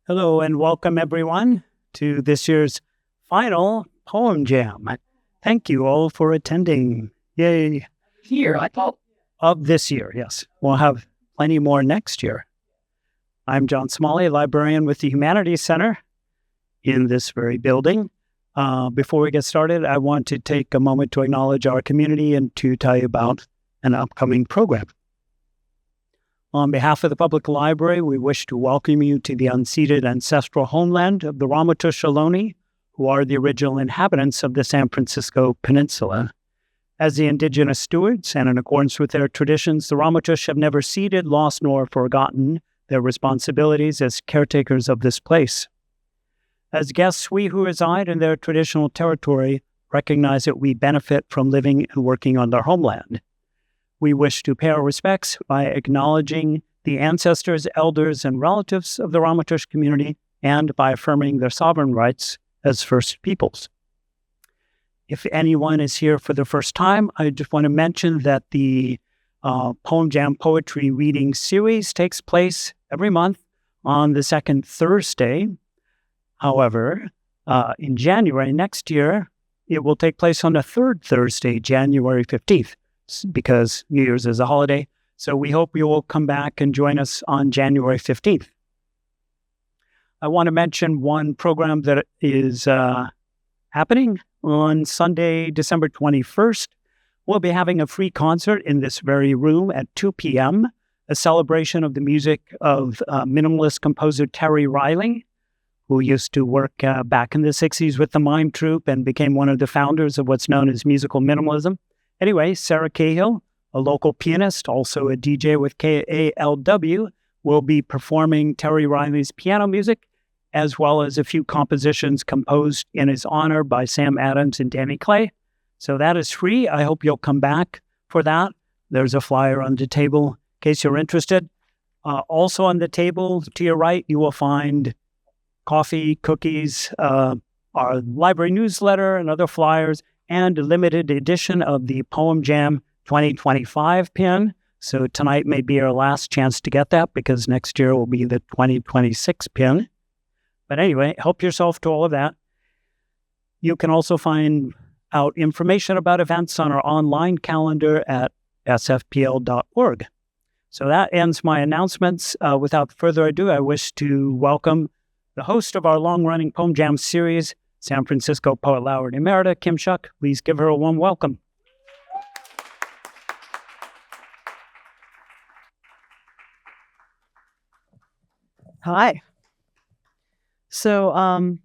Hello and welcome everyone to this year's final Poem Jam. Thank you all for attending. Yay. Of this year, yes. We'll have plenty more next year. I'm John Smalley, librarian with the Humanities Center in this very building. Before we get started, I want to take a moment to acknowledge our community and to tell you about an upcoming program. On behalf of the Public Library, we wish to welcome you to the unceded ancestral homeland of the Ramaytush Ohlone, who are the original inhabitants of the San Francisco Peninsula. As the indigenous stewards, and in accordance with their traditions, the Ramaytush have never ceded, lost, nor forgotten their responsibilities as caretakers of this place. As guests, we who reside in their traditional territory recognize that we benefit from living and working on their homeland. We wish to pay our respects by acknowledging the ancestors, elders, and relatives of the Ramaytush community and by affirming their sovereign rights as First Peoples. If anyone is here for the first time, I just want to mention that the Poem Jam Poetry Reading Series takes place every month on the second Thursday. However, in January next year, it will take place on the third Thursday, January 15th, because New Year's is a holiday. So we hope you will come back and join us on January 15th. I want to mention one program that is happening on Sunday, December 21st. We'll be having a free concert in this very room at 2 p.m., a celebration of the music of minimalist composer Terry Riley, who used to work back in the 60s with the Mime Troupe and became one of the founders of what's known as musical minimalism. Anyway, Sarah Cahill, a local pianist, also a DJ with KALW, will be performing Terry Riley's piano music, as well as a few compositions composed in his honor by Sam Adams and Danny Clay. So that is free. I hope you'll come back for that. There's a flyer on the table in case you're interested. Also on the table to your right, you will find coffee, cookies, our library newsletter and other flyers, and a limited edition of the Poem Jam 2025 pin. So tonight may be our last chance to get that because next year will be the 2026 pin. But anyway, help yourself to all of that. You can also find out information about events on our online calendar at sfpl.org. So that ends my announcements. Without further ado, I wish to welcome the host of our long-running Poem Jam series, San Francisco Poet Laureate Emerita, Kim Shuck. Please give her a warm welcome. Hi. So I'm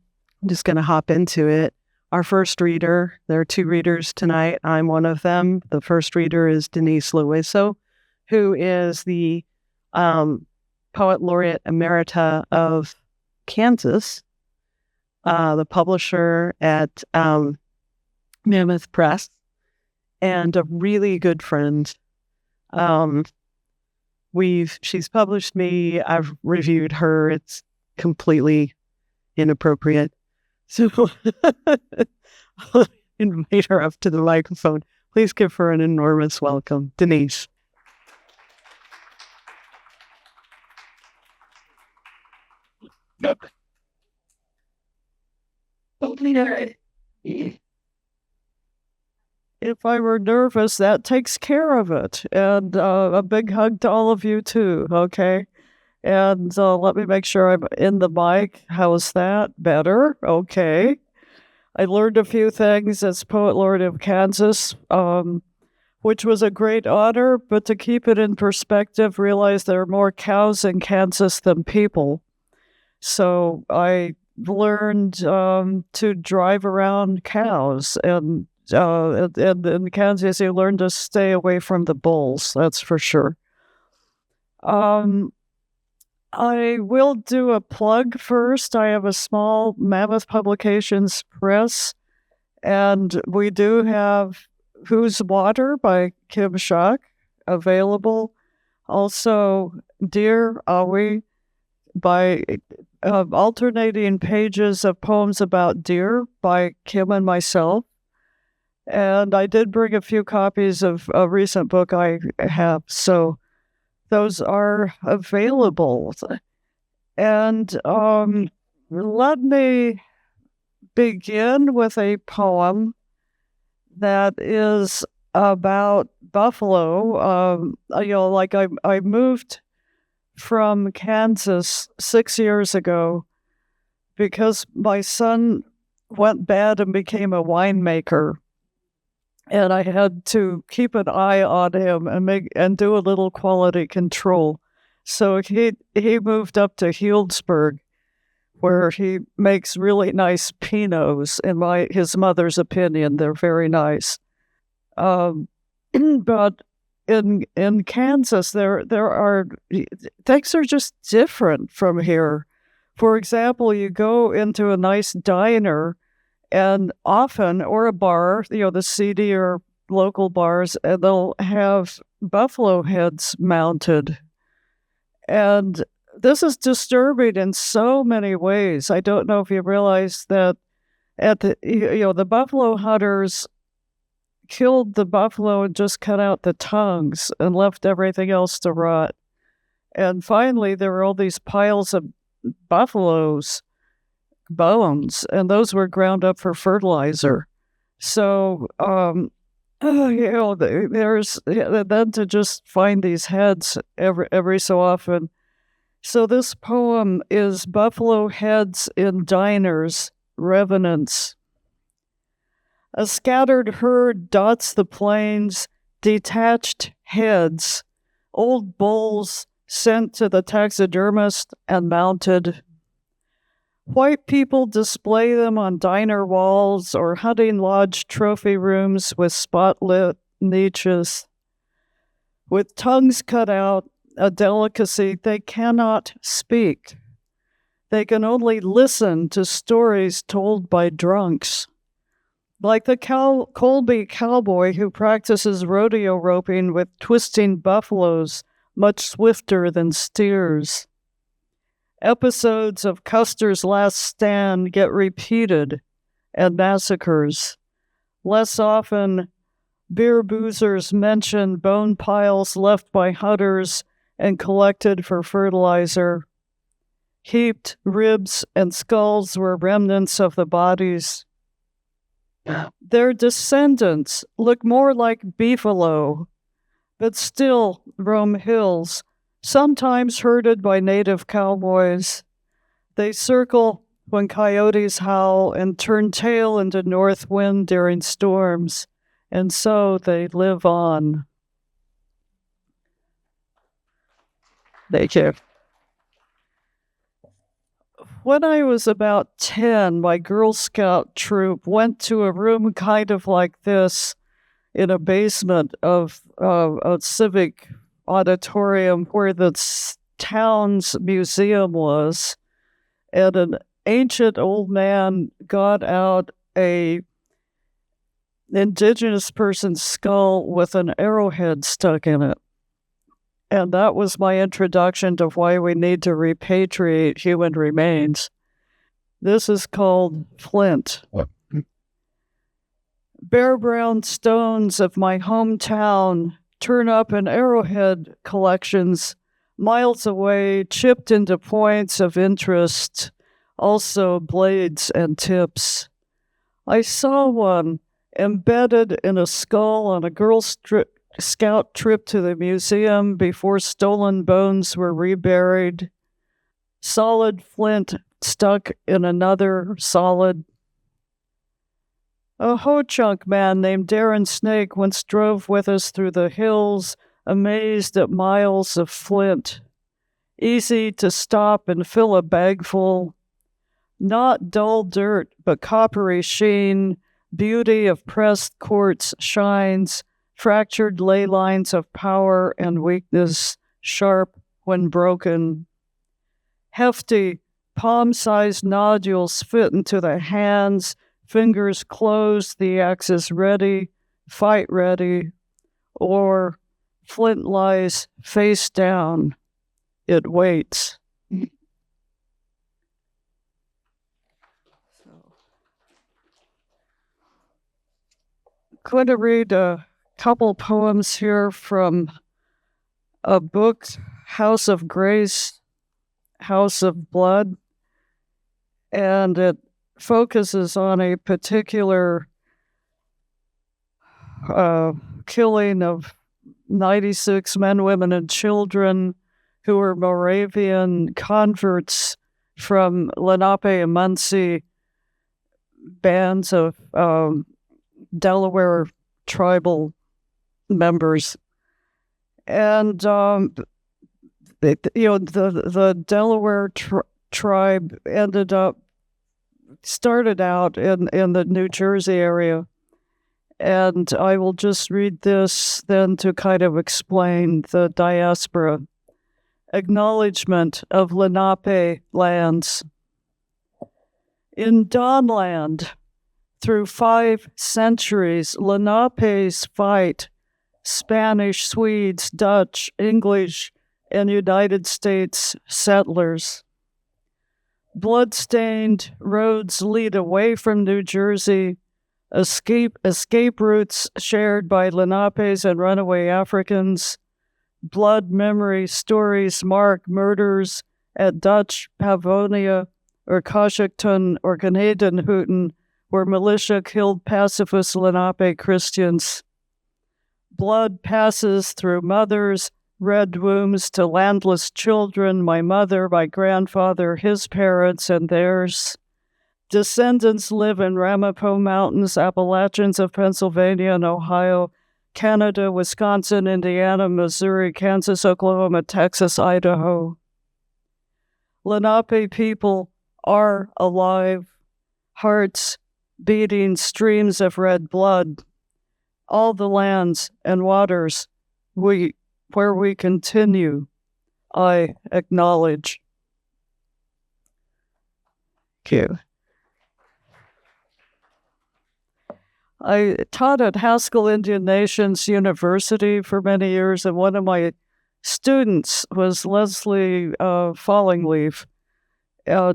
just going to hop into it. Our first reader, there are two readers tonight. I'm one of them. The first reader is Denise Luiso, who is the Poet Laureate Emerita of Kansas, the publisher at Mammoth Press, and a really good friend. She's published me. I've reviewed her. It's completely inappropriate. So I'll invite her up to the microphone. Please give her an enormous welcome. Denise. If I were nervous, that takes care of it. And a big hug to all of you too, okay? And let me make sure I'm in the mic. How's that? Better? Okay. I learned a few things as Poet Laureate of Kansas, which was a great honor, but to keep it in perspective, realize there are more cows in Kansas than people. So I learned to drive around cows, and in Kansas, you learn to stay away from the bulls, that's for sure. I will do a plug first. I have a small Mammoth Publications press, and we do have Who's Water by Kim Shuck available. Also, Dear Awi by alternating pages of poems about deer by Kim and myself. And I did bring a few copies of a recent book I have, so those are available. And let me begin with a poem that is about buffalo. Like I moved from Kansas 6 years ago because my son went bad and became a winemaker. And I had to keep an eye on him and do a little quality control. So he moved up to Healdsburg, where he makes really nice Pinots. In his mother's opinion, they're very nice. But in Kansas, there are things are just different from here. For example, you go into a nice diner, and often, or a bar, the seedy or local bars, and they'll have buffalo heads mounted. And this is disturbing in so many ways. I don't know if you realize that the buffalo hunters killed the buffalo and just cut out the tongues and left everything else to rot. And finally, there were all these piles of buffaloes bones, and those were ground up for fertilizer. So, there's then to just find these heads every so often. So this poem is Buffalo Heads in Diners, Revenants. A scattered herd dots the plains, detached heads, old bulls sent to the taxidermist and mounted. White people display them on diner walls or hunting lodge trophy rooms with spotlit niches. With tongues cut out, a delicacy they cannot speak. They can only listen to stories told by drunks. Like the Colby cowboy who practices rodeo roping with twisting buffaloes much swifter than steers. Episodes of Custer's Last Stand get repeated at massacres. Less often, beer boozers mention bone piles left by hunters and collected for fertilizer. Heaped ribs and skulls were remnants of the bodies. Their descendants look more like beefalo, but still roam hills, sometimes herded by native cowboys. They circle when coyotes howl and turn tail into north wind during storms, and so they live on. Thank you. When I was about 10, my Girl Scout troop went to a room kind of like this in a basement of a civic auditorium where the town's museum was, and an ancient old man got out a indigenous person's skull with an arrowhead stuck in it. And that was my introduction to why we need to repatriate human remains. This is called Flint. What? Bare brown stones of my hometown turn up in arrowhead collections miles away, chipped into points of interest, also blades and tips. I saw one embedded in a skull on a Girl Scout trip to the museum before stolen bones were reburied. Solid flint stuck in another solid. A Ho-Chunk man named Darren Snake once drove with us through the hills, amazed at miles of flint. Easy to stop and fill a bagful. Not dull dirt, but coppery sheen, beauty of pressed quartz shines, fractured ley lines of power and weakness, sharp when broken. Hefty, palm-sized nodules fit into the hands, fingers closed, the axe is ready, fight ready, or flint lies face down. It waits. going to read a couple poems here from a book, House of Grace, House of Blood, and it focuses on a particular killing of 96 men, women, and children who were Moravian converts from Lenape and Muncie bands of Delaware tribal members. And the Delaware tribe started out in the New Jersey area. And I will just read this then to kind of explain the diaspora. Acknowledgement of Lenape lands. In Dawnland, through 5 centuries, Lenapes fight Spanish, Swedes, Dutch, English, and United States settlers. Bloodstained roads lead away from New Jersey, escape routes shared by Lenapes and runaway Africans, blood memory stories mark murders at Dutch Pavonia or Coshocton or Gnadenhutten, where militia killed pacifist Lenape Christians. Blood passes through mothers, red wombs to landless children, my mother, my grandfather, his parents, and theirs. Descendants live in Ramapo Mountains, Appalachians of Pennsylvania and Ohio, Canada, Wisconsin, Indiana, Missouri, Kansas, Oklahoma, Texas, Idaho. Lenape people are alive, hearts beating, streams of red blood. All the lands and waters where we continue, I acknowledge. Thank you. I taught at Haskell Indian Nations University for many years, and one of my students was Leslie Fallingleaf,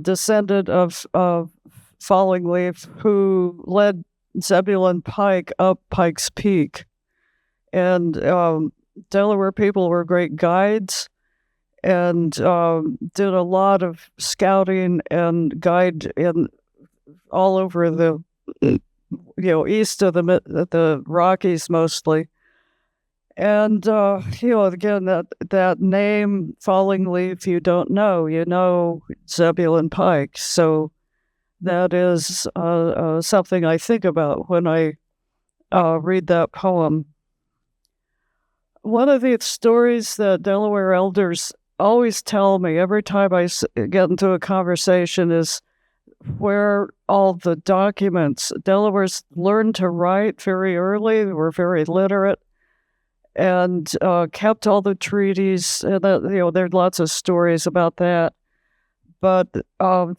descendant of Fallingleaf, who led Zebulon Pike up Pikes Peak. And Delaware people were great guides and did a lot of scouting and guide in all over the east of the Rockies mostly. And, again, that name, Falling Leaf, you don't know. You know Zebulon Pike. So that is something I think about when I read that poem. One of the stories that Delaware elders always tell me every time I get into a conversation is where all the documents. Delawares learned to write very early. They were very literate and kept all the treaties. And there are lots of stories about that. But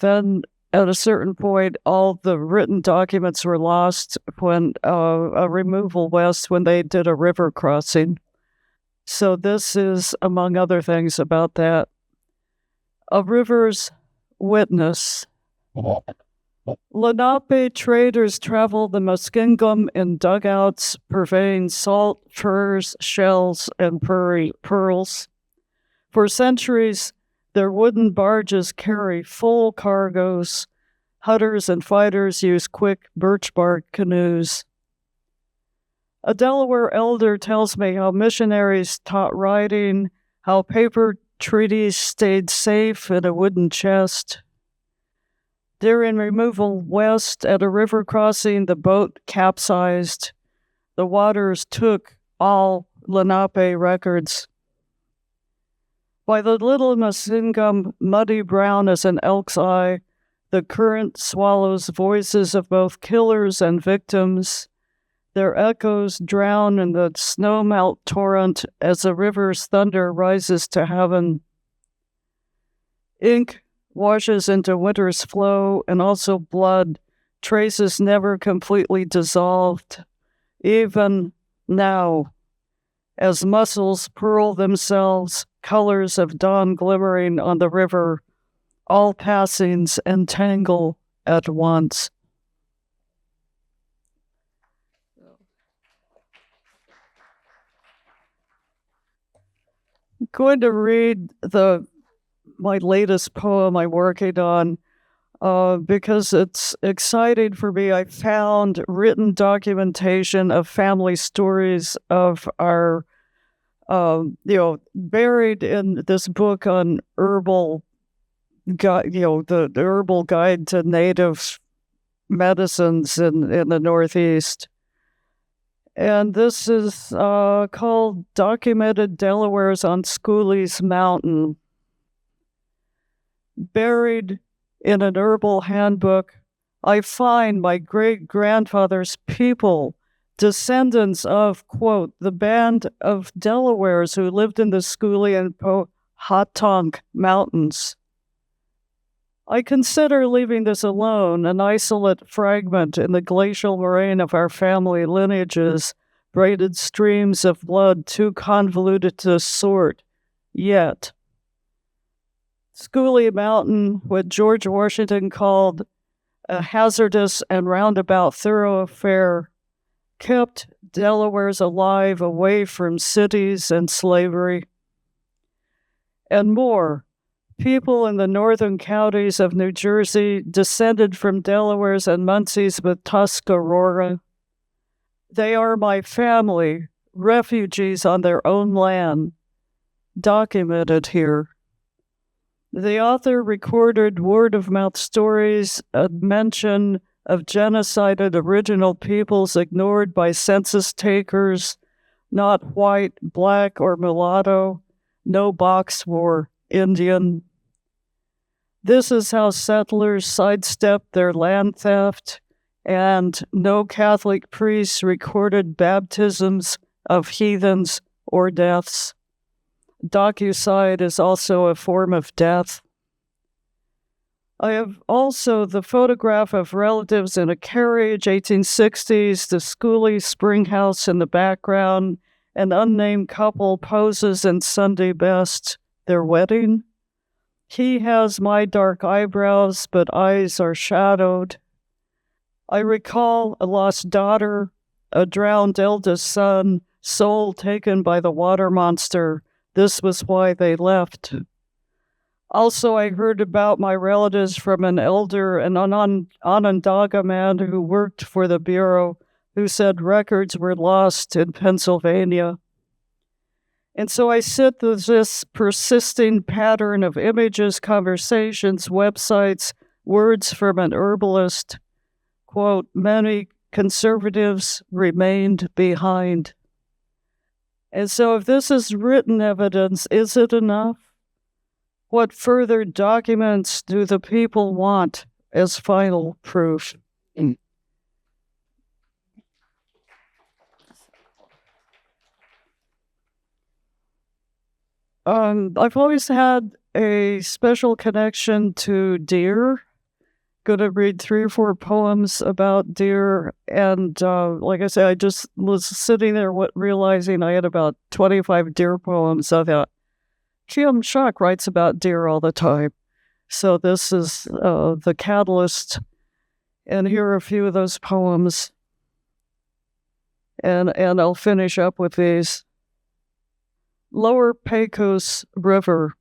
then at a certain point, all the written documents were lost when a removal west when they did a river crossing. So this is, among other things, about that. A river's witness. Lenape traders traveled the Muskingum in dugouts purveying salt, furs, shells, and pearls. For centuries, their wooden barges carry full cargoes. Hunters and fighters use quick birch bark canoes. A Delaware elder tells me how missionaries taught writing, how paper treaties stayed safe in a wooden chest. During removal west at a river crossing, the boat capsized. The waters took all Lenape records. By the Little Muskingum, muddy brown as an elk's eye, the current swallows voices of both killers and victims. Their echoes drown in the snowmelt torrent as the river's thunder rises to heaven. Ink washes into winter's flow, and also blood, traces never completely dissolved, even now, as muscles pearl themselves, colors of dawn glimmering on the river, all passings entangle at once. going to read my latest poem I'm working on because it's exciting for me. I found written documentation of family stories of our, buried in this book on herbal, the herbal guide to native medicines in the Northeast. And this is called Documented Delawares on Schooley's Mountain. Buried in an herbal handbook, I find my great-grandfather's people, descendants of, quote, the band of Delawares who lived in the Schooley and Powhatan Mountains. I consider leaving this alone, an isolate fragment in the glacial moraine of our family lineages, braided streams of blood too convoluted to sort, yet. Schooley Mountain, what George Washington called a hazardous and roundabout thoroughfare, kept Delawares alive away from cities and slavery. And more, people in the northern counties of New Jersey descended from Delawares and Muncies with Tuscarora. They are my family, refugees on their own land, documented here. The author recorded word-of-mouth stories, a mention of genocided original peoples ignored by census takers, not white, black, or mulatto, no box war, Indian. This is how settlers sidestepped their land theft, and no Catholic priests recorded baptisms of heathens or deaths. Docucide is also a form of death. I have also the photograph of relatives in a carriage, 1860s, the Schooley spring house in the background, an unnamed couple poses in Sunday best, their wedding. He has my dark eyebrows, but eyes are shadowed. I recall a lost daughter, a drowned eldest son, soul taken by the water monster. This was why they left. Also, I heard about my relatives from an elder, an Onondaga man who worked for the Bureau, who said records were lost in Pennsylvania. And so I sit with this persisting pattern of images, conversations, websites, words from an herbalist. Quote, many conservatives remained behind. And so if this is written evidence, is it enough? What further documents do the people want as final proof? I've always had a special connection to deer. Going to read 3 or 4 poems about deer. And like I said, I just was sitting there realizing I had about 25 deer poems. I thought, Kim Shuck writes about deer all the time. So this is the catalyst. And here are a few of those poems. And I'll finish up with these. Lower Pecos River.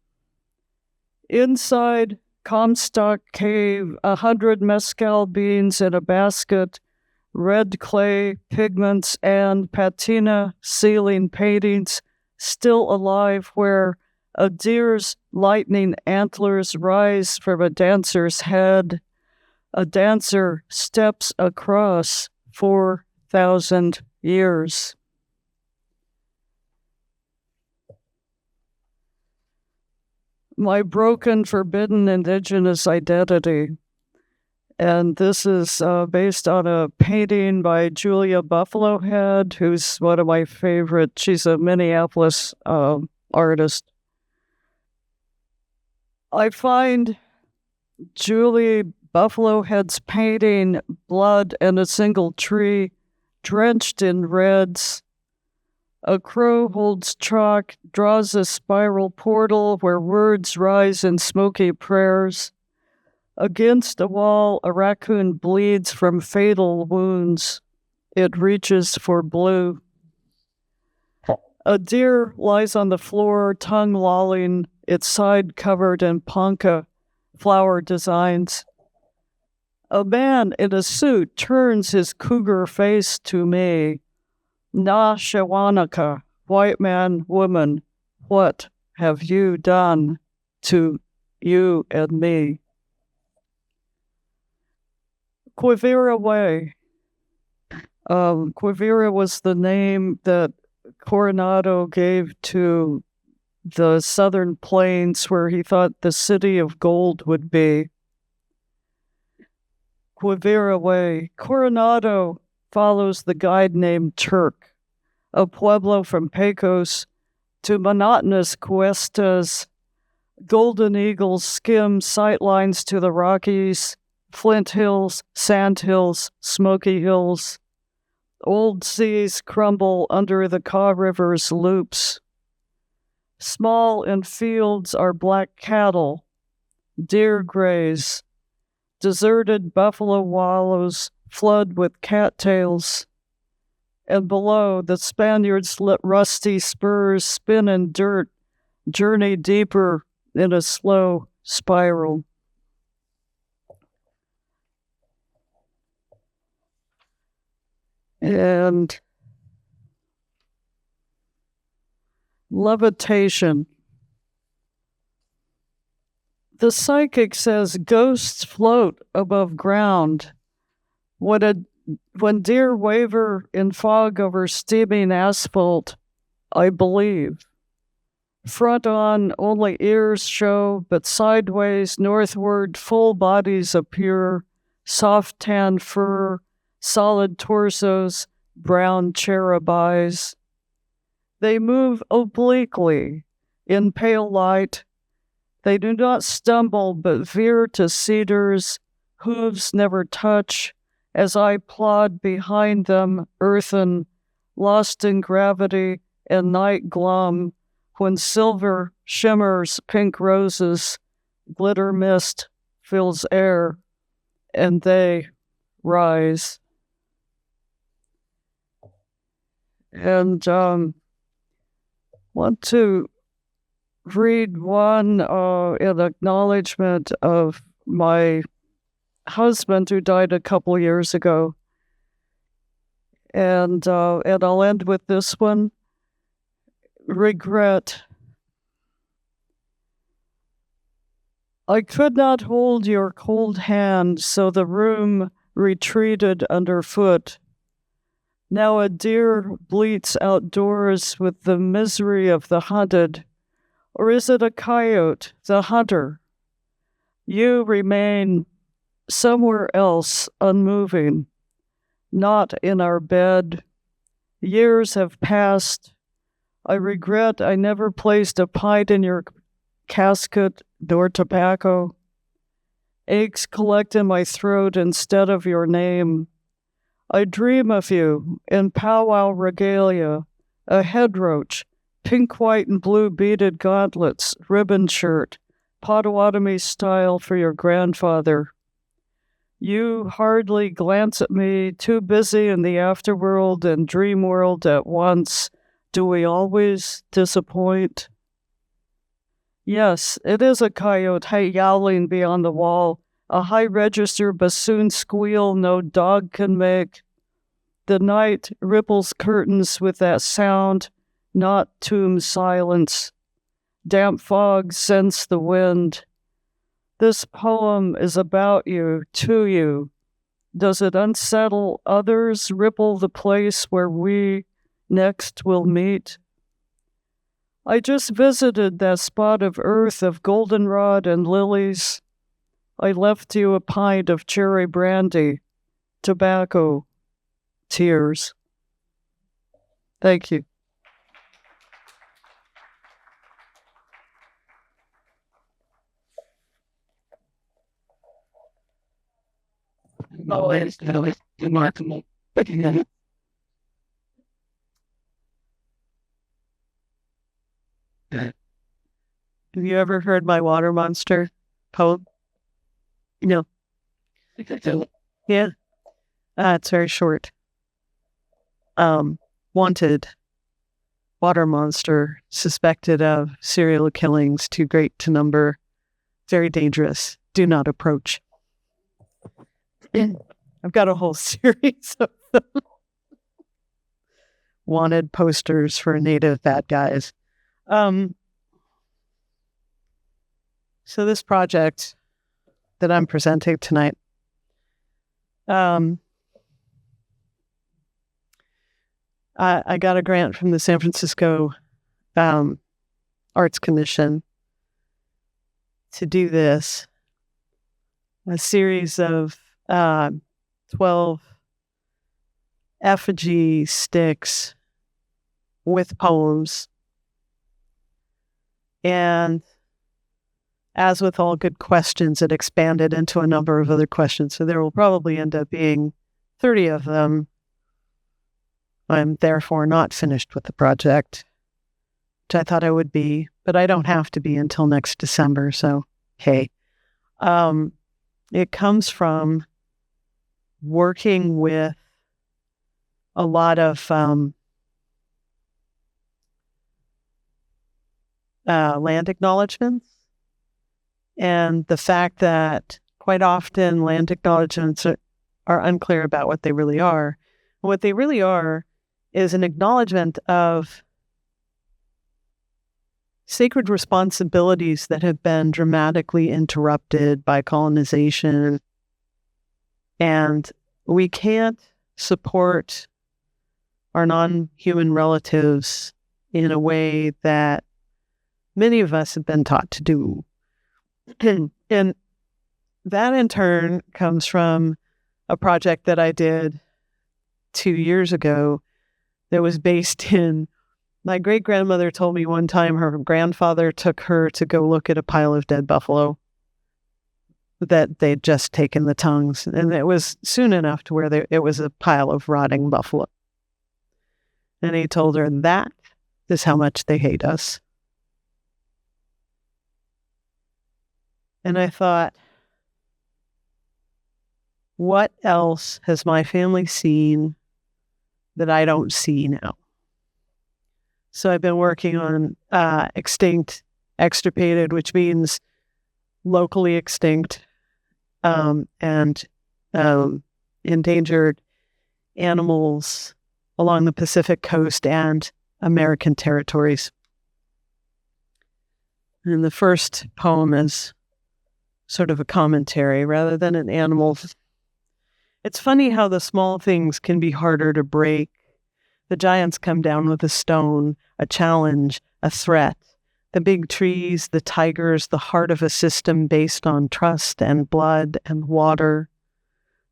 Inside Comstock Cave, 100 mescal beans in a basket, red clay pigments and patina ceiling paintings still alive where a deer's lightning antlers rise from a dancer's head. A dancer steps across 4,000 years. My broken, forbidden indigenous identity. And this is based on a painting by Julia Buffalo Head, who's one of my favorite. She's a Minneapolis artist. I find Julie Buffalo Head's painting, Blood and a Single Tree, drenched in reds. A crow holds chalk, draws a spiral portal where words rise in smoky prayers. Against a wall, a raccoon bleeds from fatal wounds. It reaches for blue. A deer lies on the floor, tongue lolling, its side covered in ponca flower designs. A man in a suit turns his cougar face to me. Na Shawanaka, white man, woman, what have you done to you and me? Quivira Way. Quivira was the name that Coronado gave to the southern plains where he thought the city of gold would be. Quivira Way. Coronado follows the guide named Turk, a pueblo from Pecos, to monotonous cuestas. Golden eagles skim sightlines to the Rockies, Flint Hills, Sand Hills, Smoky Hills. Old seas crumble under the Kaw River's loops. Small in fields are black cattle. Deer graze. Deserted buffalo wallows flood with cattails. And below, the Spaniards let rusty spurs spin in dirt, journey deeper in a slow spiral. And levitation. The psychic says ghosts float above ground. When deer waver in fog over steaming asphalt, I believe. Front on, only ears show, but sideways, northward, full bodies appear, soft tan fur, solid torsos, brown cherub eyes. They move obliquely in pale light. They do not stumble, but veer to cedars, hooves never touch, as I plod behind them, earthen, lost in gravity and night glum, when silver shimmers pink roses, glitter mist fills air, and they rise. And want to read one in acknowledgement of my husband who died a couple years ago. And I'll end with this one. Regret. I could not hold your cold hand, so the room retreated underfoot. Now a deer bleats outdoors with the misery of the hunted, or is it a coyote, the hunter? You remain somewhere else, unmoving, not in our bed. Years have passed. I regret I never placed a pint in your casket nor tobacco. Aches collect in my throat instead of your name. I dream of you in powwow regalia, a head roach, pink, white, and blue beaded gauntlets, ribbon shirt, Potawatomi style for your grandfather. You hardly glance at me, too busy in the afterworld and dream world at once. Do we always disappoint? Yes, it is a coyote yowling beyond the wall, a high-register bassoon squeal no dog can make. The night ripples curtains with that sound, not tomb silence. Damp fog scents the wind. This poem is about you, to you. Does it unsettle others, ripple the place where we next will meet? I just visited that spot of earth of goldenrod and lilies. I left you a pint of cherry brandy, tobacco, tears. Thank you. Have you ever heard my water monster poem? No. Yeah. It's very short. Wanted. water monster suspected of serial killings too great to number, very dangerous, do not approach. I've got a whole series of them. Wanted posters for Native bad guys. So this project that I'm presenting tonight, I got a grant from the San Francisco Arts Commission to do this, a series of 12 effigy sticks with poems. And as with all good questions, it expanded into a number of other questions. So there will probably end up being 30 of them. I'm therefore not finished with the project, which I thought I would be, but I don't have to be until next December. So, hey, it comes from working with a lot of land acknowledgements, and the fact that quite often land acknowledgements are unclear about what they really are. What they really are is an acknowledgement of sacred responsibilities that have been dramatically interrupted by colonization. And we can't support our non-human relatives in a way that many of us have been taught to do. And that in turn comes from a project that I did 2 years ago that was based in, my great-grandmother told me one time her grandfather took her to go look at a pile of dead buffalo that they'd just taken the tongues. And it was soon enough to where it was a pile of rotting buffalo. And he told her, that is how much they hate us. And I thought, what else has my family seen that I don't see now? So I've been working on extirpated, which means locally extinct, and endangered animals along the Pacific coast and American territories. And the first poem is sort of a commentary rather than an animal. It's funny how the small things can be harder to break. The giants come down with a stone, a challenge, a threat. The big trees, the tigers, the heart of a system based on trust and blood and water.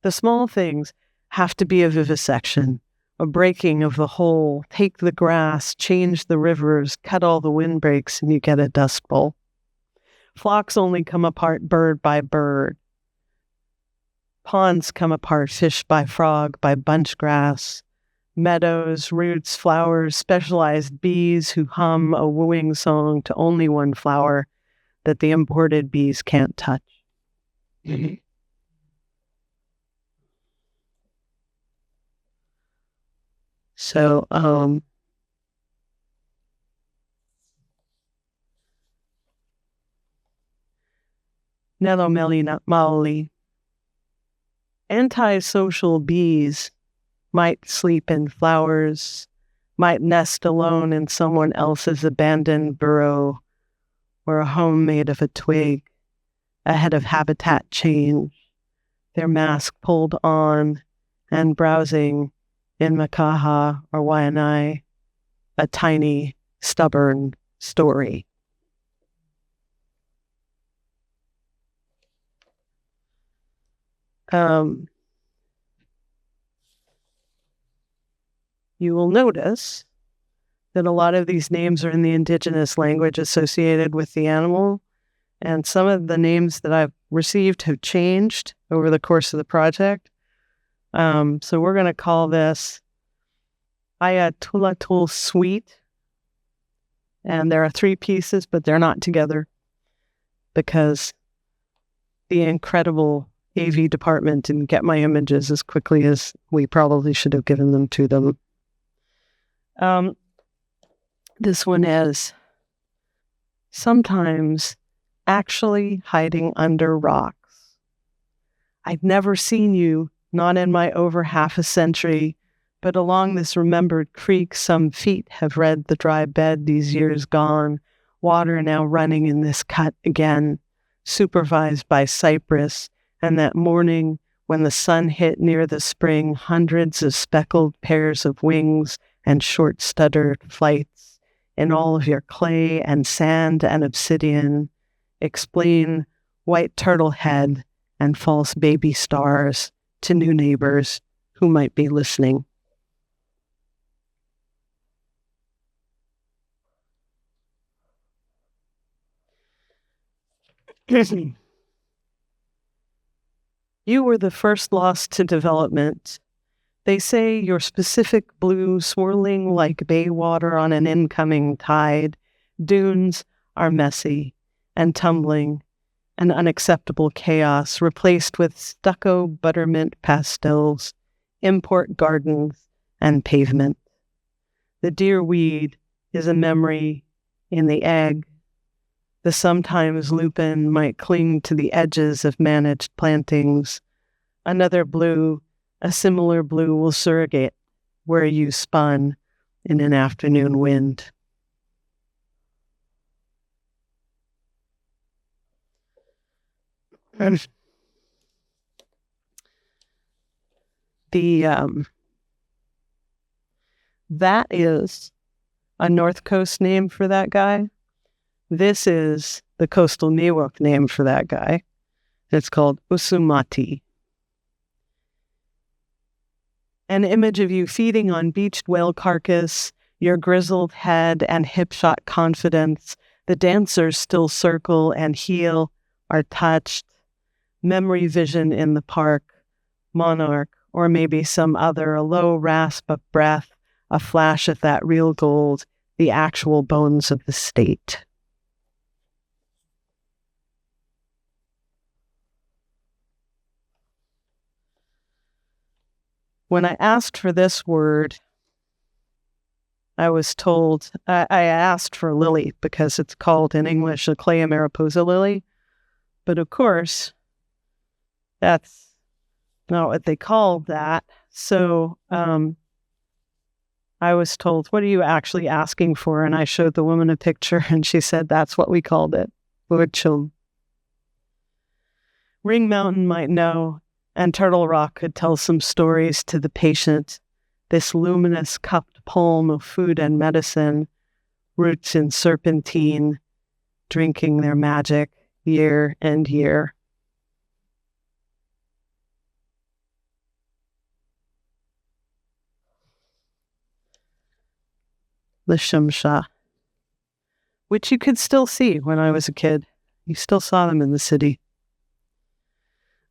The small things have to be a vivisection, a breaking of the whole. Take the grass, change the rivers, cut all the windbreaks, and you get a dust bowl. Flocks only come apart bird by bird. Ponds come apart fish by frog, by bunch grass. Meadows, roots, flowers, specialized bees who hum a wooing song to only one flower that the imported bees can't touch. So, Nelomeli Maoli. Antisocial bees might sleep in flowers, might nest alone in someone else's abandoned burrow, or a home made of a twig, ahead of habitat change, their mask pulled on and browsing in Makaha or Waianae, a tiny, stubborn story. You will notice that a lot of these names are in the indigenous language associated with the animal, and some of the names that I've received have changed over the course of the project. So we're going to call this Ayatulatul Suite, and there are 3 pieces, but they're not together because the incredible AV department didn't get my images as quickly as we probably should have given them to them. This one is sometimes actually hiding under rocks. I'd never seen you, not in my over half a century, but along this remembered creek some feet have read the dry bed these years gone, water now running in this cut again, supervised by cypress, and that morning when the sun hit near the spring, hundreds of speckled pairs of wings and short-stuttered flights in all of your clay and sand and obsidian explain white turtle head and false baby stars to new neighbors who might be listening. You were the first lost to development. They say your specific blue swirling like bay water on an incoming tide. Dunes are messy and tumbling, an unacceptable chaos replaced with stucco buttermint pastels, import gardens, and pavement. The deer weed is a memory in the egg. The sometimes lupin might cling to the edges of managed plantings. Another blue, a similar blue will surrogate where you spun in an afternoon wind. That is a North Coast name for that guy. This is the coastal Miwok name for that guy. It's called Usumati. An image of you feeding on beached whale carcass, your grizzled head and hip-shot confidence. The dancers still circle and heel, are touched. Memory vision in the park, monarch, or maybe some other, a low rasp of breath, a flash of that real gold, the actual bones of the state. When I asked for this word, I was told, I asked for lily because it's called in English a Clea mariposa lily. But of course, that's not what they called that. So I was told, what are you actually asking for? And I showed the woman a picture and she said, that's what we called it. Urchum. Ring Mountain might know, and Turtle Rock could tell some stories to the patient. This luminous cupped palm of food and medicine, roots in serpentine, drinking their magic year and year. The Shumsha, which you could still see when I was a kid. You still saw them in the city.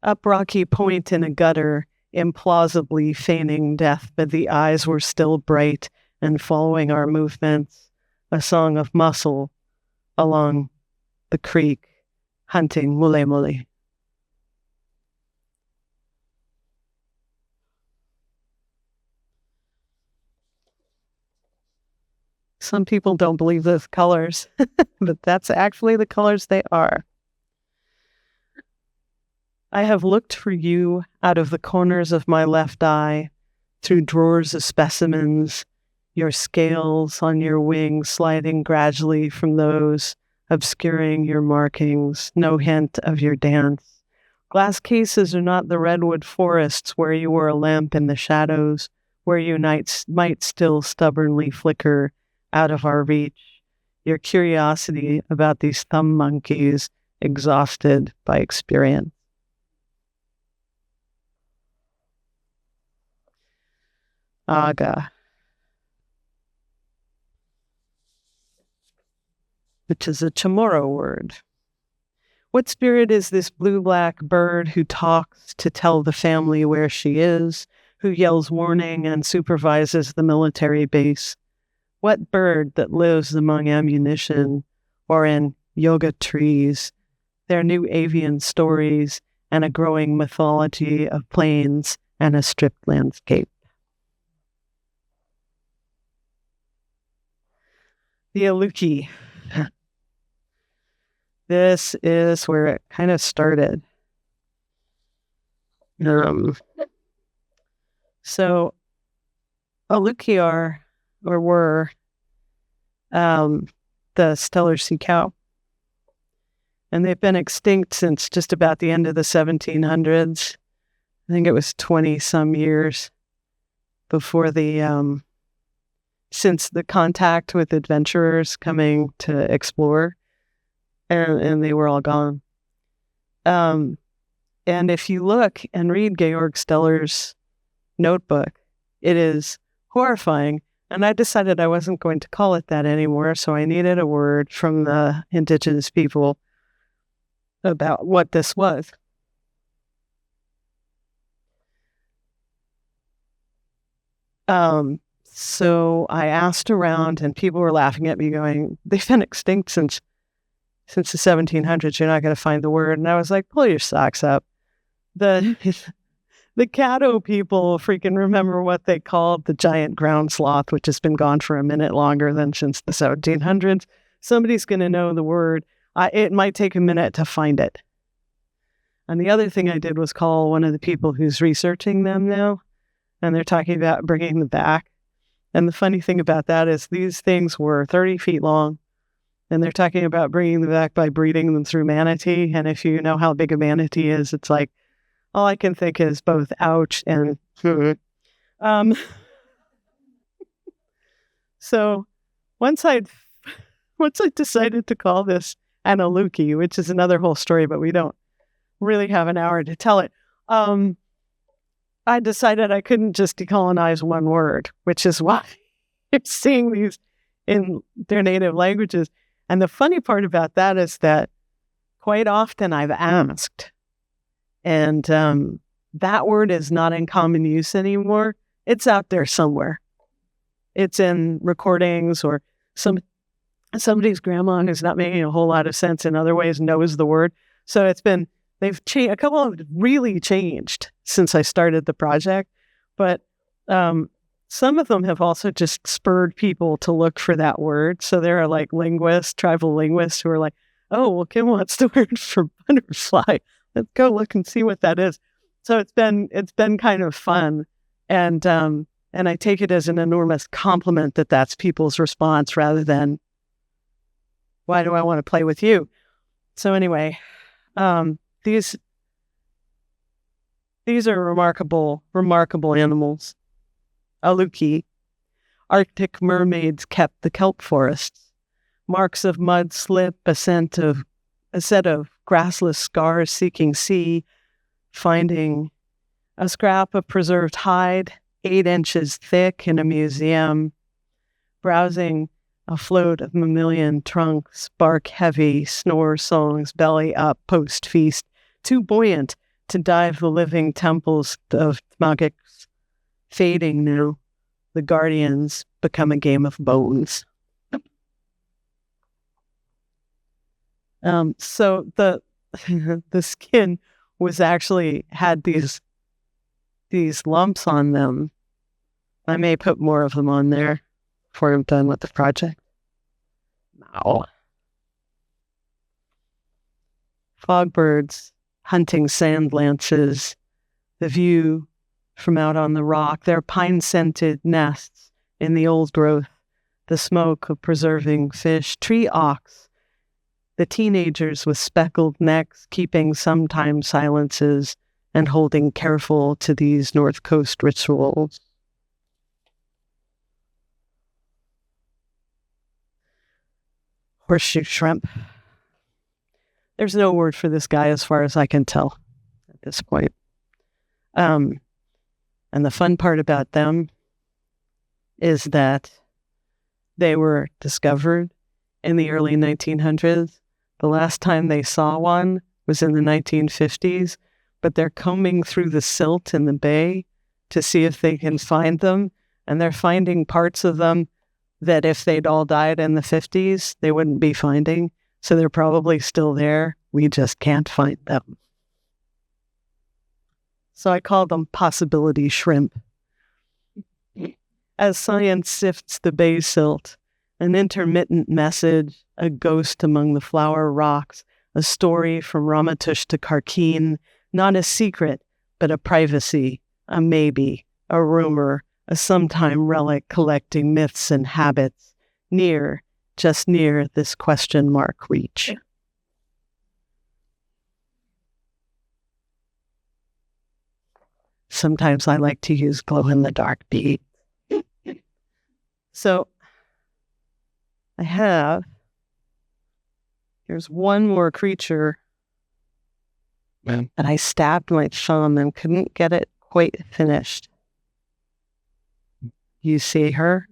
Up Rocky Point in a gutter, implausibly feigning death, but the eyes were still bright and following our movements, a song of muscle along the creek, hunting mule mule. Some people don't believe those colors, but that's actually the colors they are. I have looked for you out of the corners of my left eye, through drawers of specimens, your scales on your wings sliding gradually from those, obscuring your markings, no hint of your dance. Glass cases are not the redwood forests where you were a lamp in the shadows, where you might still stubbornly flicker out of our reach. Your curiosity about these thumb monkeys, exhausted by experience. Aga, which is a Chamorro word. What spirit is this blue-black bird who talks to tell the family where she is, who yells warning and supervises the military base? What bird that lives among ammunition or in yoga trees, their new avian stories and a growing mythology of plains and a stripped landscape? the Aluki. This is where it kind of started. So Aluki were the Steller sea cow. And they've been extinct since just about the end of the 1700s. I think it was 20 some years before since the contact with adventurers coming to explore, and they were all gone. And if you look and read Georg Steller's notebook, it is horrifying. And I decided I wasn't going to call it that anymore, so I needed a word from the indigenous people about what this was. So I asked around, and people were laughing at me, going, "They've been extinct since the 1700s. You're not going to find the word." And I was like, "Pull your socks up." The Caddo people freaking remember what they called the giant ground sloth, which has been gone for a minute longer than since the 1700s. Somebody's going to know the word. It might take a minute to find it. And the other thing I did was call one of the people who's researching them now, and they're talking about bringing them back. And the funny thing about that is these things were 30 feet long, and they're talking about bringing them back by breeding them through manatee. And if you know how big a manatee is, it's like, all I can think is both ouch and So once I decided to call this an Aluki, which is another whole story, but we don't really have an hour to tell it. I decided I couldn't just decolonize one word, which is why you're seeing these in their native languages. And the funny part about that is that quite often I've asked, and that word is not in common use anymore. It's out there somewhere. It's in recordings, or somebody's grandma who's not making a whole lot of sense in other ways knows the word. So they've changed. A couple of really changed since I started the project, but some of them have also just spurred people to look for that word. So there are like tribal linguists who are like, "Oh, well, Kim wants the word for butterfly. Let's go look and see what that is." So it's been kind of fun, and I take it as an enormous compliment that that's people's response rather than, "Why do I want to play with you?" So anyway, these are remarkable animals. Aluki, Arctic mermaids kept the kelp forests. Marks of mud slip, a set of grassless scars seeking sea, finding a scrap of preserved hide, 8 inches thick in a museum, browsing a float of mammalian trunks, bark heavy, snore songs, belly up, post-feast, too buoyant to dive the living temples of Tmagiks, fading now. The guardians become a game of bones. So the skin was actually had these lumps on them. I may put more of them on there before I'm done with the project. Wow. Fogbirds hunting sand lances, the view from out on the rock, their pine-scented nests in the old growth, the smoke of preserving fish, tree ox, the teenagers with speckled necks keeping sometimes silences and holding careful to these North Coast rituals. Horseshoe shrimp. There's no word for this guy as far as I can tell at this point. And the fun part about them is that they were discovered in the early 1900s. The last time they saw one was in the 1950s, but they're combing through the silt in the bay to see if they can find them, and they're finding parts of them that if they'd all died in the 50s, they wouldn't be finding. So they're probably still there. We just can't find them. So I call them possibility shrimp. As science sifts the bay silt an intermittent message, a ghost among the flower rocks, a story from Ramatush to Karkin, not a secret, but a privacy, a maybe, a rumor, a sometime relic collecting myths and habits, near, just near this question mark reach. Sometimes I like to use glow-in-the-dark beads. So here's one more creature. And I stabbed my thumb and couldn't get it quite finished. You see her?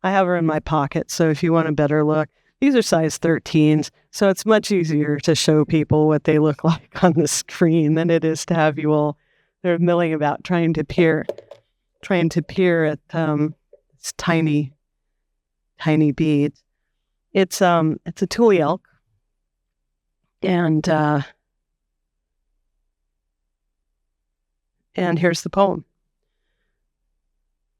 I have her in my pocket, so if you want a better look, these are size 13s, so it's much easier to show people what they look like on the screen than it is to have you all, they're milling about trying to peer at this tiny beads. It's a tule elk, and here's the poem.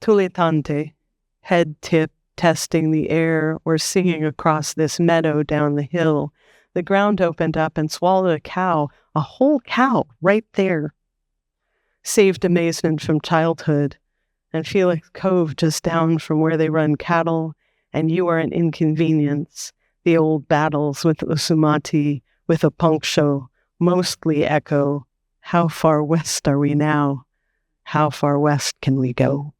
Tule tante, head tip, testing the air, or singing across this meadow down the hill. The ground opened up and swallowed a whole cow right there. Saved amazement from childhood, and Felix Cove just down from where they run cattle, and you are an inconvenience. The old battles with Usumati, with a punk show, mostly echo. How far west are we now? How far west can we go?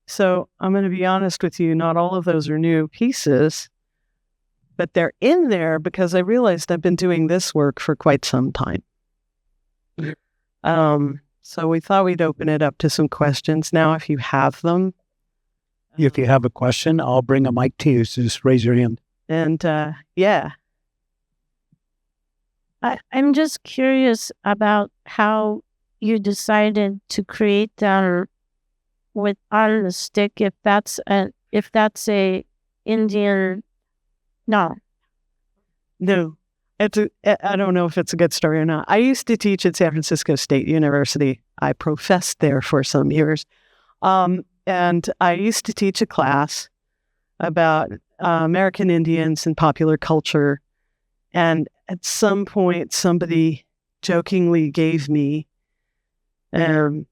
So I'm going to be honest with you, not all of those are new pieces, but they're in there because I realized I've been doing this work for quite some time. So we thought we'd open it up to some questions. Now, if you have them. If you have a question, I'll bring a mic to you, so just raise your hand. And yeah. I'm just curious about how you decided to create that with on the stick. If that's a Indian, no. I don't know if it's a good story or not. I used to teach at San Francisco State University. I professed there for some years, and I used to teach a class about American Indians and popular culture. And at some point, somebody jokingly gave me an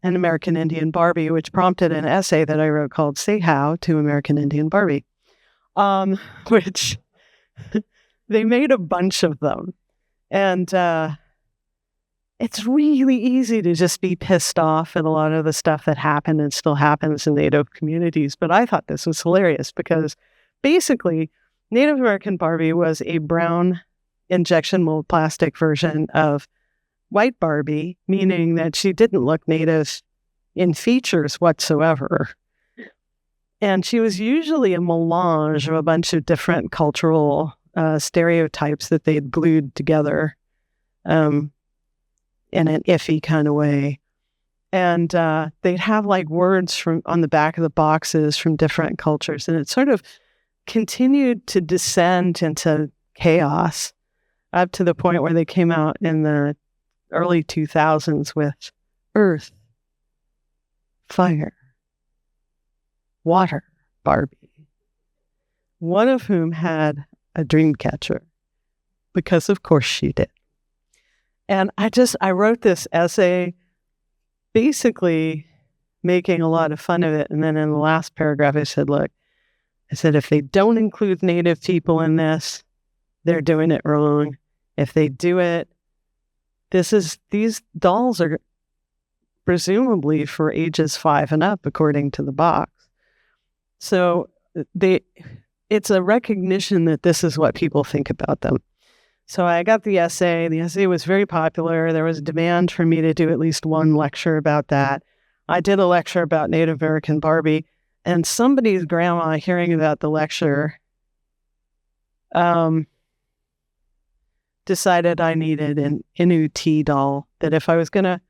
American Indian Barbie, which prompted an essay that I wrote called "Say How to American Indian Barbie," which they made a bunch of them. And it's really easy to just be pissed off at a lot of the stuff that happened and still happens in Native communities. But I thought this was hilarious because basically Native American Barbie was a brown injection mold plastic version of white Barbie, meaning that she didn't look Native in features whatsoever. And she was usually a melange of a bunch of different cultural stereotypes that they had glued together in an iffy kind of way. And they'd have like words from on the back of the boxes from different cultures. And it sort of continued to descend into chaos up to the point where they came out in the early 2000s with Earth, Fire, Water Barbie, one of whom had a dream catcher, because of course she did. And I wrote this essay basically making a lot of fun of it. And then in the last paragraph, I said, if they don't include Native people in this, they're doing it wrong. If they do it, these dolls are presumably for ages 5 and up, according to the box. So it's a recognition that this is what people think about them. So I got the essay. The essay was very popular. There was a demand for me to do at least one lecture about that. I did a lecture about Native American Barbie, and somebody's grandma, hearing about the lecture, decided I needed an Innu tea doll, that if I was going to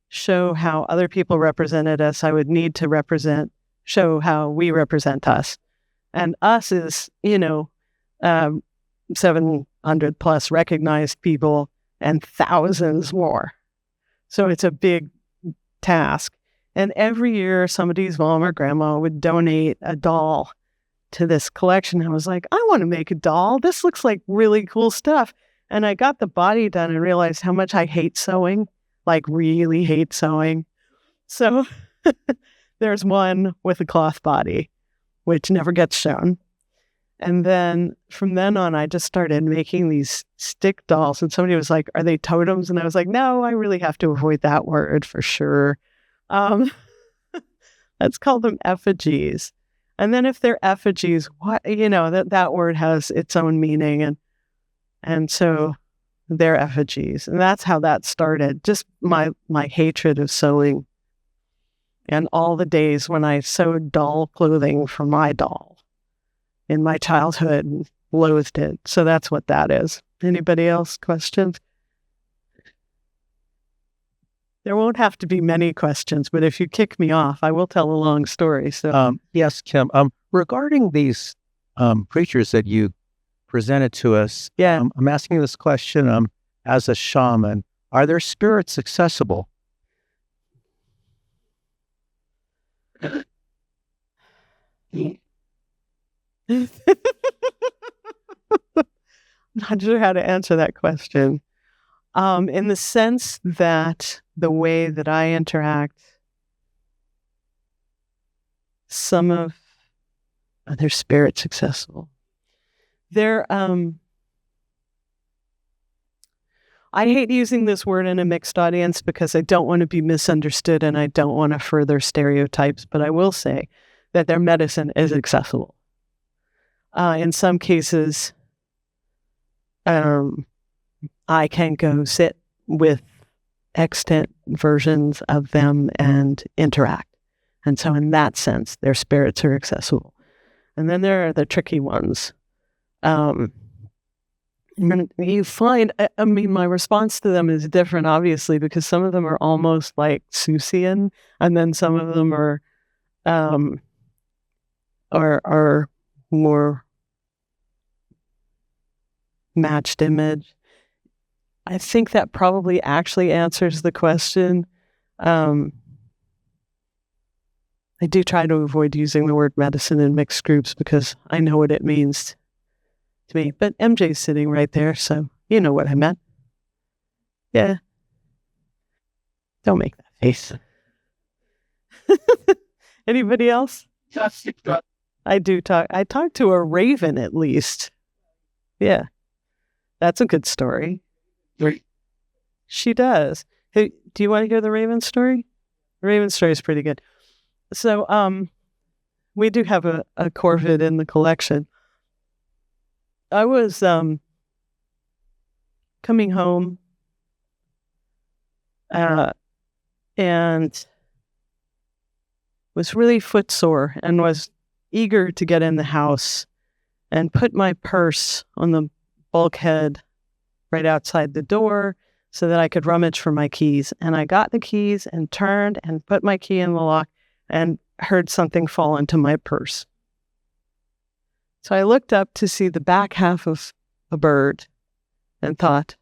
show how other people represented us, I would need to show how we represent us. And us is, 700 plus recognized people and thousands more. So it's a big task. And every year, somebody's mom or grandma would donate a doll to this collection. I was like, I want to make a doll. This looks like really cool stuff. And I got the body done and realized how much I hate sewing, like really hate sewing. So there's one with a cloth body, which never gets shown. And then from then on, I just started making these stick dolls. And somebody was like, are they totems? And I was like, no, I really have to avoid that word for sure. Let's call them effigies. And then if they're effigies, that word has its own meaning. And so they're effigies. And that's how that started. Just my hatred of sewing and all the days when I sewed doll clothing for my doll in my childhood and loathed it. So that's what that is. Anybody else? Questions? There won't have to be many questions, but if you kick me off, I will tell a long story. So, yes, Kim. Regarding these creatures that you presented to us, I'm asking you this question as a shaman. Are their spirits accessible? Not sure how to answer that question. In the sense that the way that I interact, some of their spirits accessible. I hate using this word in a mixed audience because I don't want to be misunderstood and I don't want to further stereotypes, but I will say that their medicine is accessible. In some cases, I can go sit with extant versions of them and interact. And so in that sense, their spirits are accessible. And then there are the tricky ones. You find, my response to them is different, obviously, because some of them are almost like Seussian, and then some of them are more matched image. I think that probably actually answers the question. I do try to avoid using the word medicine in mixed groups because I know what it means to me. But MJ's sitting right there, so you know what I meant. Yeah. Don't make that face. Anybody else? I do talk. I talk to a raven at least. Yeah. That's a good story. She does. Hey, do you want to hear the raven story? The raven story is pretty good. So, we do have a corvid in the collection. I was coming home and was really footsore and was eager to get in the house and put my purse on the bulkhead right outside the door so that I could rummage for my keys. And I got the keys and turned and put my key in the lock and heard something fall into my purse. So I looked up to see the back half of a bird and thought,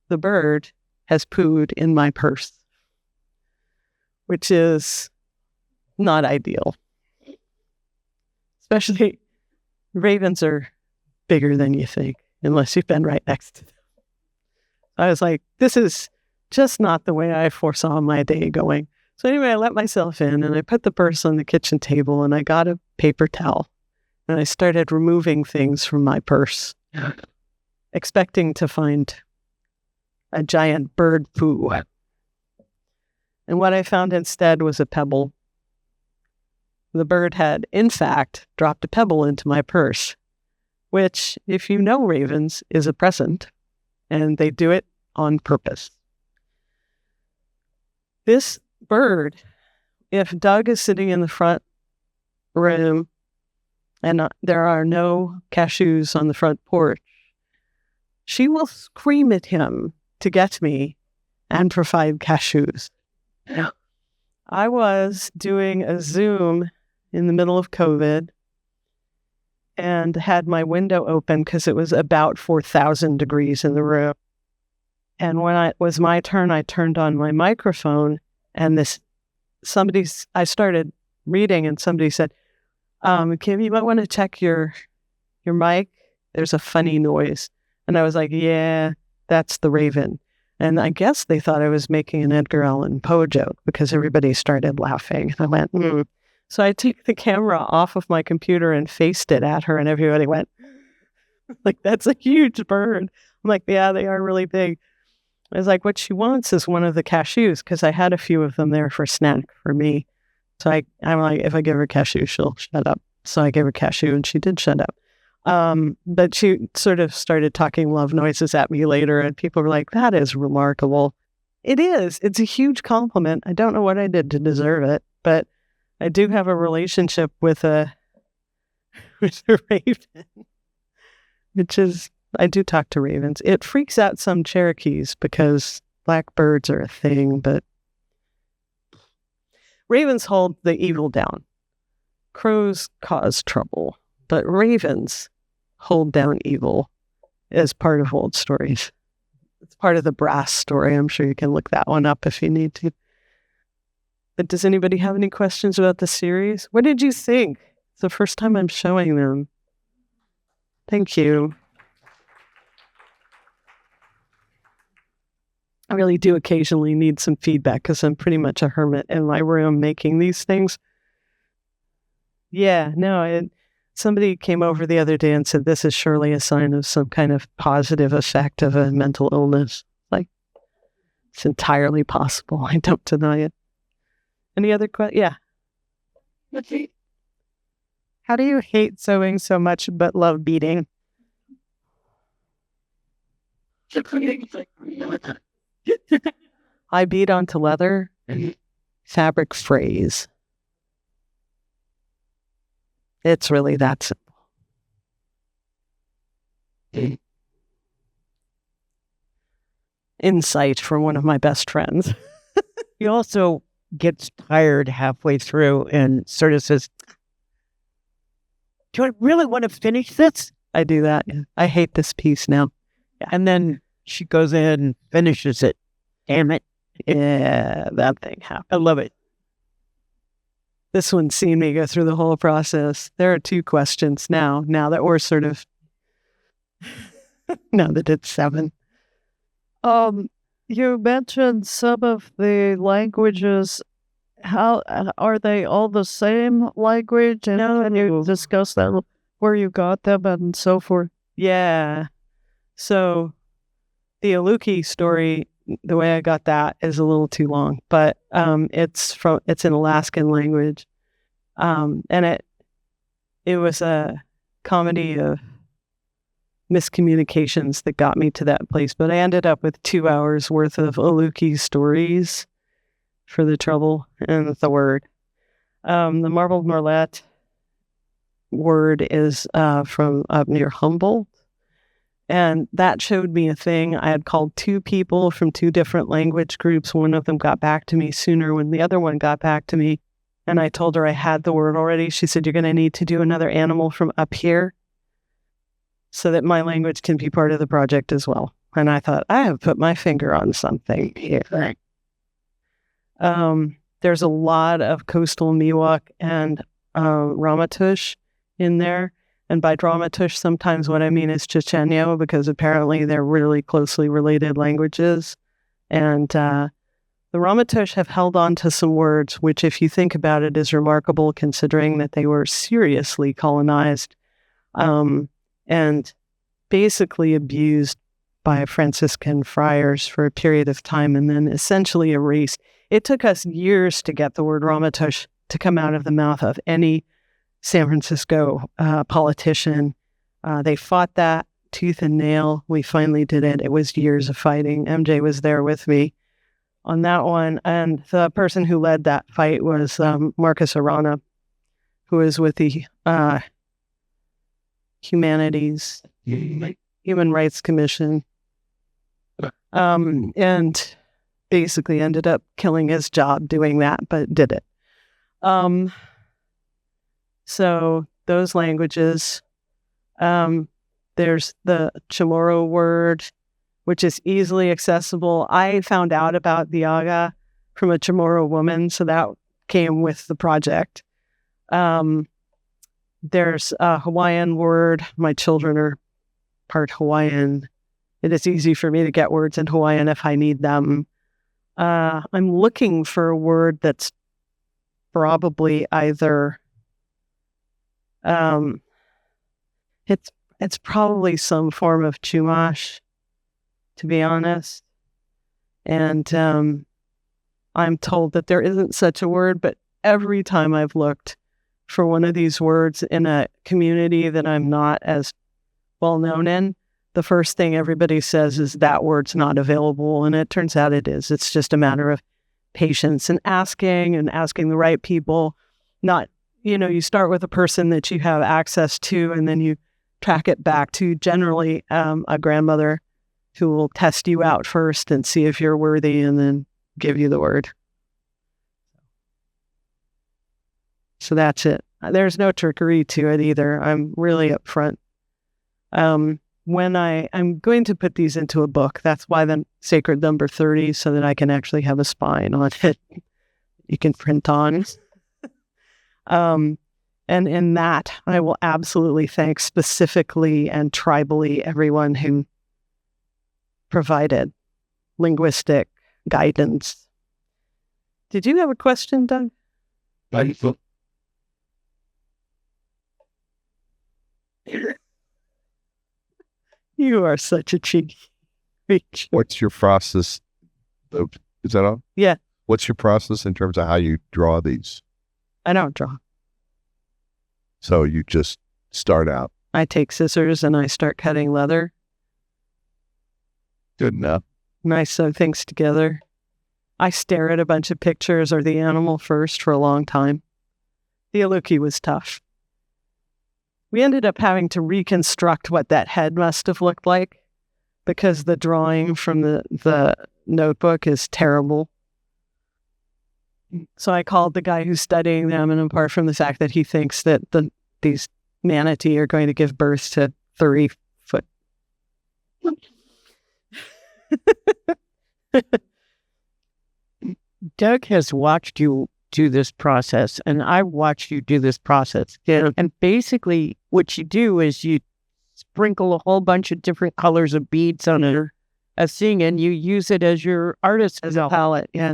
the bird has pooed in my purse, which is not ideal. Especially ravens are bigger than you think, unless you've been right next to them. I was like, this is just not the way I foresaw my day going. So anyway, I let myself in and I put the purse on the kitchen table and I got a paper towel and I started removing things from my purse, expecting to find a giant bird poo. And what I found instead was a pebble. The bird had, in fact, dropped a pebble into my purse, which, if you know ravens, is a present, and they do it on purpose. This bird, if Doug is sitting in the front room and there are no cashews on the front porch, she will scream at him to get me and provide cashews. I was doing a Zoom in the middle of COVID, and had my window open because it was about 4,000 degrees in the room. And when it was my turn, I turned on my microphone, and I started reading, and somebody said, Kim, you might want to check your mic. There's a funny noise. And I was like, yeah, that's the raven. And I guess they thought I was making an Edgar Allan Poe joke because everybody started laughing. And I went, So I took the camera off of my computer and faced it at her, and everybody went, like, that's a huge bird. I'm like, yeah, they are really big. I was like, what she wants is one of the cashews, because I had a few of them there for snack for me. So I'm like, if I give her cashew, she'll shut up. So I gave her cashew, and she did shut up. But she sort of started talking love noises at me later, and people were like, that is remarkable. It is. It's a huge compliment. I don't know what I did to deserve it, but I do have a relationship with a raven, which is, I do talk to ravens. It freaks out some Cherokees because blackbirds are a thing, but ravens hold the evil down. Crows cause trouble, but ravens hold down evil as part of old stories. It's part of the brass story. I'm sure you can look that one up if you need to. But does anybody have any questions about the series? What did you think? It's the first time I'm showing them. Thank you. I really do occasionally need some feedback because I'm pretty much a hermit in my room making these things. Yeah, no, somebody came over the other day and said, this is surely a sign of some kind of positive effect of a mental illness. Like, it's entirely possible. I don't deny it. Any other questions? Yeah. How do you hate sewing so much but love beading? I bead onto leather, fabric frays. It's really that simple. Insight from one of my best friends. He also gets tired halfway through and sort of says, do I really want to finish this? I do that. I hate this piece now. And then she goes in and finishes it. Damn it. Yeah, that thing happened. I love it. This one's seen me go through the whole process. There are 2 questions now that we're sort of, now that it's 7. You mentioned some of the languages. How are they all the same language? And No. can you discuss that, where you got them and so forth? Yeah. So the Aluki story, the way I got that is a little too long, but it's an Alaskan language, and it was a comedy of miscommunications that got me to that place. But I ended up with 2 hours worth of Aluki stories for the trouble and the word. The marbled marlet word is from up near Humboldt. And that showed me a thing. I had called 2 people from 2 different language groups. One of them got back to me sooner when the other one got back to me. And I told her I had the word already. She said, you're going to need to do another animal from up here so that my language can be part of the project as well. And I thought, I have put my finger on something here. There's a lot of coastal Miwok and Ramaytush in there. And by Dramatush, sometimes what I mean is Chochenyo, because apparently they're really closely related languages. And the Ramaytush have held on to some words, which, if you think about it, is remarkable considering that they were seriously colonized and basically abused by Franciscan friars for a period of time and then essentially erased. It took us years to get the word Ramaytush to come out of the mouth of any San Francisco politician. They fought that tooth and nail. We finally did it. It was years of fighting. MJ was there with me on that one. And the person who led that fight was Marcus Arana, who is with the Human Rights Commission. And basically ended up killing his job doing that, but did it. So those languages, There's the Chamorro word, which is easily accessible. I found out about the Aga from a Chamorro woman, so that came with the project. There's a Hawaiian word. My children are part Hawaiian. It is easy for me to get words in Hawaiian if I need them. I'm looking for a word that's probably either it's probably some form of Chumash, to be honest. And I'm told that there isn't such a word, but every time I've looked for one of these words in a community that I'm not as well known in, the first thing everybody says is that word's not available. And it turns out it is. It's just a matter of patience and asking the right people. Not, you start with a person that you have access to, and then you track it back to generally a grandmother who will test you out first and see if you're worthy and then give you the word. So that's it. There's no trickery to it either. I'm really upfront. When I'm going to put these into a book, that's why the sacred number 30, so that I can actually have a spine on it you can print on. And in that, I will absolutely thank specifically and tribally everyone who provided linguistic guidance. Did you have a question, Doug? You are such a cheeky creature. What's your process? Is that on? Yeah. What's your process in terms of how you draw these? I don't draw. So you just start out. I take scissors and I start cutting leather. Good enough. And I sew things together. I stare at a bunch of pictures or the animal first for a long time. The Aluki was tough. We ended up having to reconstruct what that head must have looked like because the drawing from the notebook is terrible. So I called the guy who's studying them, and apart from the fact that he thinks that these manatee are going to give birth to 30-foot. Doug has watched you do this process, and I've watched you do this process. Yeah. And basically what you do is you sprinkle a whole bunch of different colors of beads on a thing, and you use it as your artist As a palette, yeah.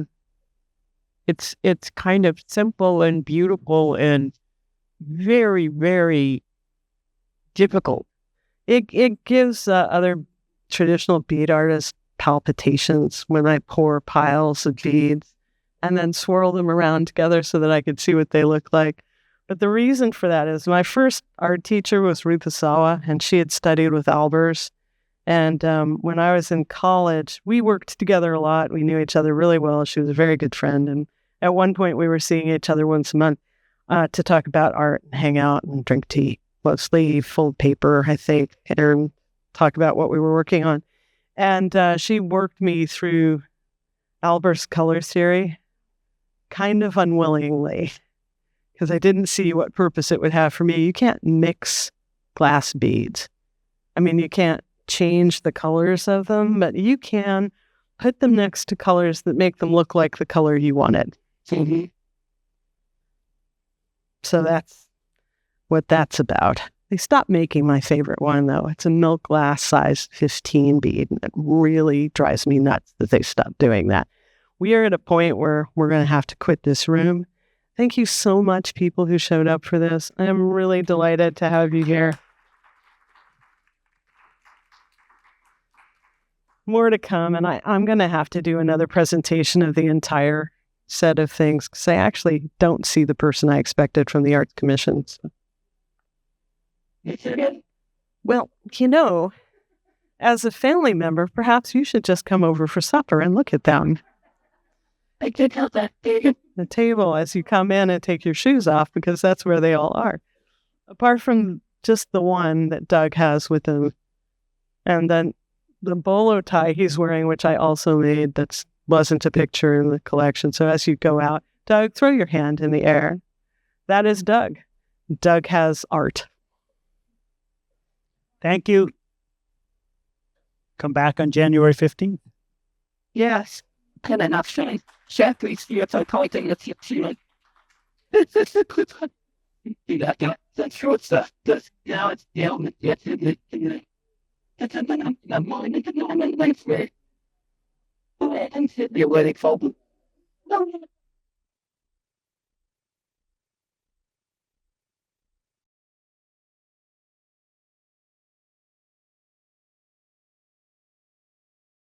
It's kind of simple and beautiful and very, very difficult. It gives other traditional bead artists palpitations when I pour piles of beads and then swirl them around together so that I could see what they look like. But the reason for that is my first art teacher was Ruth Asawa, and she had studied with Albers. And when I was in college, we worked together a lot. We knew each other really well. She was a very good friend. And at one point, we were seeing each other once a month to talk about art and hang out and drink tea, mostly fold paper, I think, and talk about what we were working on. And she worked me through Albers' color theory, kind of unwillingly, because I didn't see what purpose it would have for me. You can't mix glass beads. I mean, you can't change the colors of them, but you can put them next to colors that make them look like the color you wanted. Mm-hmm. So that's what that's about. They stopped making my favorite one, though. It's a milk glass size 15 bead, and it really drives me nuts that they stopped doing that. We are at a point where we're going to have to quit this room. Thank you so much, people who showed up for this. I am really delighted to have you here. More to come, and I'm going to have to do another presentation of the entire set of things because I actually don't see the person I expected from the Arts Commission. So. Well, as a family member, perhaps you should just come over for supper and look at them. I could help that. The table as you come in and take your shoes off, because that's where they all are. Apart from just the one that Doug has with him. And then the bolo tie he's wearing, which I also made, that wasn't a picture in the collection. So as you go out, Doug, throw your hand in the air. That is Doug. Doug has art. Thank you. Come back on January 15th. Yes. And then I'll say, Jeffrey, you're so tight in your feeling. That's short stuff. Now it's the element. Yes, it's a mind. It's a moment. You're waiting for.